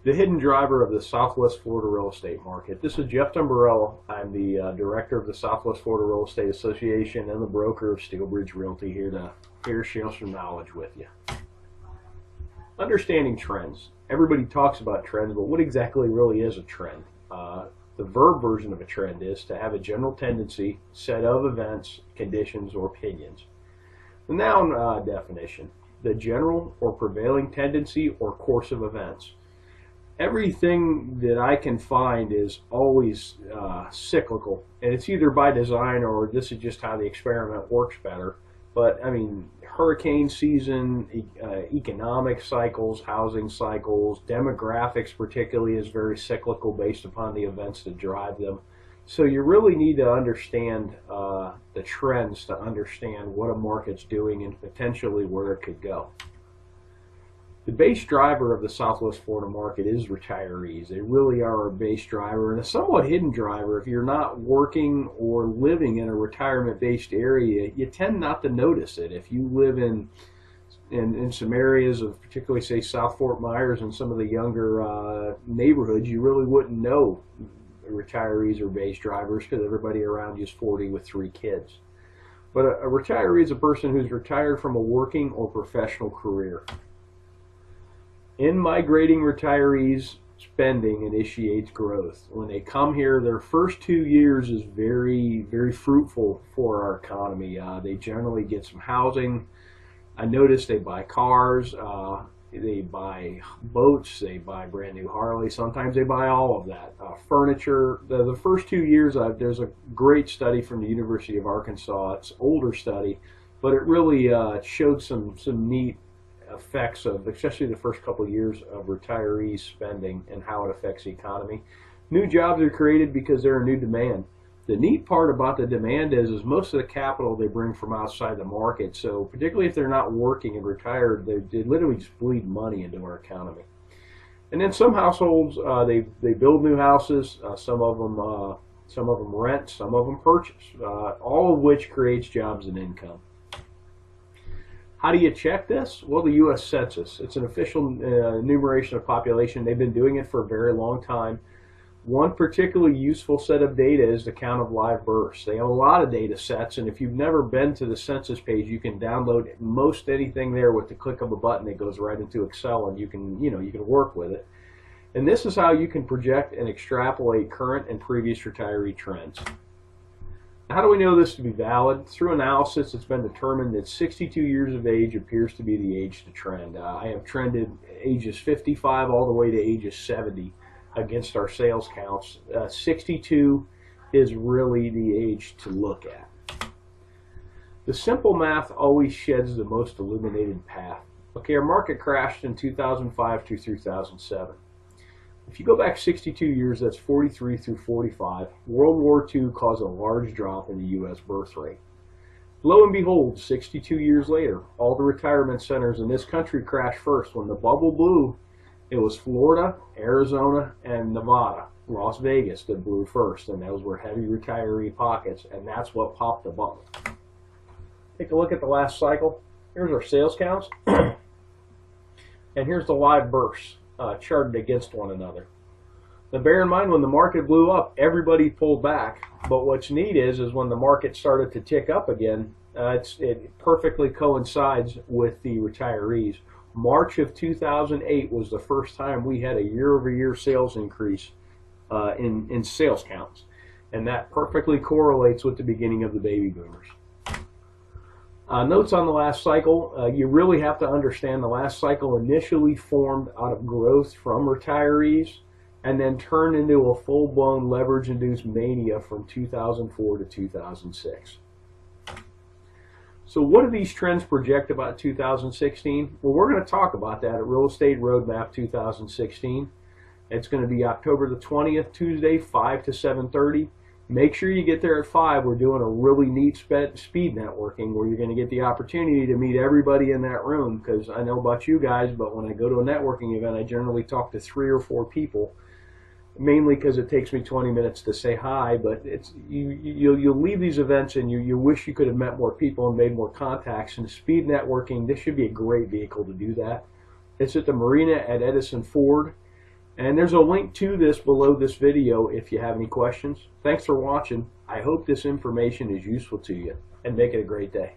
The hidden driver of the Southwest Florida real estate market. This is Jeff Dumbarello. I'm the director of the Southwest Florida Real Estate Association and the broker of Steelbridge Realty, here to share some knowledge with you. Understanding trends. Everybody talks about trends, but what exactly really is a trend? The verb version of a trend is to have a general tendency, set of events, conditions, or opinions. The noun definition: the general or prevailing tendency or course of events. Everything that I can find is always cyclical, and it's either by design or this is just how the experiment works better. But I mean, hurricane season, economic cycles, housing cycles, demographics particularly is very cyclical based upon the events that drive them. So you really need to understand the trends to understand what a market's doing and potentially where it could go. The base driver of the Southwest Florida market is retirees. They really are a base driver and a somewhat hidden driver. If you're not working or living in a retirement-based area, you tend not to notice it. If you live in some areas of particularly, say, South Fort Myers and some of the younger neighborhoods, you really wouldn't know retirees are base drivers because everybody around you is 40 with 3 kids. But a retiree is a person who's retired from a working or professional career. In-migrating retirees, spending initiates growth. When they come here, their first 2 years is very, very fruitful for our economy. They generally get some housing. I noticed they buy cars, they buy boats, they buy brand new Harleys. Sometimes they buy all of that. Furniture. The first 2 years, there's a great study from the University of Arkansas. It's an older study, but it really showed some neat effects of, especially the first couple of years, of retirees spending and how it affects the economy. New jobs are created because they're a new demand. The neat part about the demand is most of the capital they bring from outside the market. So particularly if they're not working and retired, they literally just bleed money into our economy. And then some households, they build new houses. Some of them rent, some of them purchase. All of which creates jobs and income. How do you check this? Well, the U.S. Census. It's an official enumeration of population. They've been doing it for a very long time. One particularly useful set of data is the count of live births. They have a lot of data sets, and if you've never been to the census page, you can download most anything there with the click of a button. It goes right into Excel, and you can work with it. And this is how you can project and extrapolate current and previous retiree trends. How do we know this to be valid? Through analysis, it's been determined that 62 years of age appears to be the age to trend. I have trended ages 55 all the way to ages 70 against our sales counts. 62 is really the age to look at. The simple math always sheds the most illuminated path. Okay, our market crashed in 2005 through 2007. If you go back 62 years, that's 43 through 45, World War II caused a large drop in the U.S. birth rate. Lo and behold, 62 years later, all the retirement centers in this country crashed first. When the bubble blew, it was Florida, Arizona, and Nevada, Las Vegas that blew first, and those were heavy retiree pockets, and that's what popped the bubble. Take a look at the last cycle. Here's our sales counts, and here's the live births. Charted against one another. Now bear in mind, when the market blew up, everybody pulled back, but what's neat is when the market started to tick up again, it perfectly coincides with the retirees. March of 2008 was the first time we had a year-over-year sales increase in sales counts, and that perfectly correlates with the beginning of the baby boomers. Notes on the last cycle. You really have to understand the last cycle initially formed out of growth from retirees and then turned into a full-blown leverage-induced mania from 2004 to 2006. So what do these trends project about 2016? Well, we're going to talk about that at Real Estate Roadmap 2016. It's going to be October the 20th, Tuesday, 5 to 7:30. Make sure you get there at 5. We're doing a really neat speed networking where you're going to get the opportunity to meet everybody in that room, because I know about you guys, but when I go to a networking event, I generally talk to 3 or 4 people, mainly because it takes me 20 minutes to say hi, but you'll leave these events and you wish you could have met more people and made more contacts. And speed networking, this should be a great vehicle to do that. It's at the marina at Edison Ford. And there's a link to this below this video if you have any questions. Thanks for watching. I hope this information is useful to you, and make it a great day.